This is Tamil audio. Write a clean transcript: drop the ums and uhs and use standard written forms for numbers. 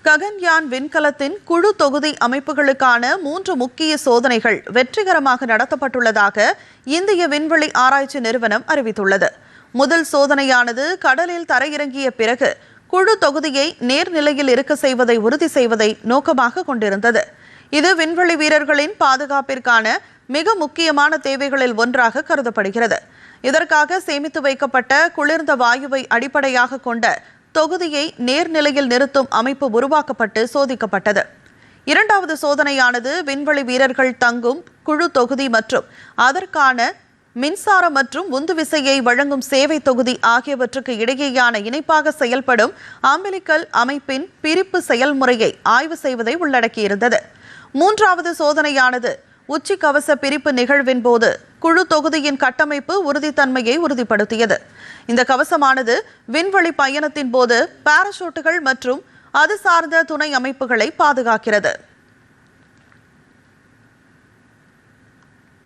ககன்யான் விண்கலத்தின் குழு தொகுதி அமைப்புகளுக்கான 3 முக்கிய சோதனைகள் வெற்றிகரமாக நடத்தப்பட்டுள்ளதாக இந்திய விண்வெளி ஆராய்ச்சி நிறுவனம் அறிவித்துள்ளது. முதல் சோதனையானது கடலில் தரையிறங்கிய பிறகு குழு தொகுதியை நேர்நிலையில் இருக்க செய்வதை உறுதி செய்வதை நோக்கமாக கொண்டிருந்தது. இது விண்வெளி வீரர்களின் பாதுகாப்பிற்கான மிக முக்கியமான தேவைகளில் ஒன்றாக கருதப்படுகிறது. இதற்காக சேமித்து வைக்கப்பட்ட குளிர்ந்த வாயுவை அடிப்படையாக கொண்ட தொகுதியை நேர்நிலையில் நிறுத்தும் அமைப்பு உருவாக்கப்பட்டு சோதிக்கப்பட்டது. இரண்டாவது சோதனையானது விண்வெளி வீரர்கள் தங்கும் குழு தொகுதி மற்றும் அதற்கான மின்சாரம் மற்றும் உந்து விசையை வழங்கும் சேவை தொகுதி ஆகியவற்றுக்கு இடையேயான இணைப்பாக செயல்படும் அம்பிலிக்கல் அமைப்பின் பிரிப்பு செயல்முறையை ஆய்வு செய்வதை உள்ளடக்கியிருந்தது. மூன்றாவது சோதனையானது உச்சி கவச பிரிப்பு நிகழ்வின் போது குழு தொகுதியின் கட்டமைப்பு உறுதித்தன்மையை உறுதிப்படுத்தியது. இந்த கவசமானது விண்வெளி பயணத்தின் போது பாராசூட்டுகள் மற்றும் அது சார்ந்த துணை அமைப்புகளை பாதுகாக்கிறது.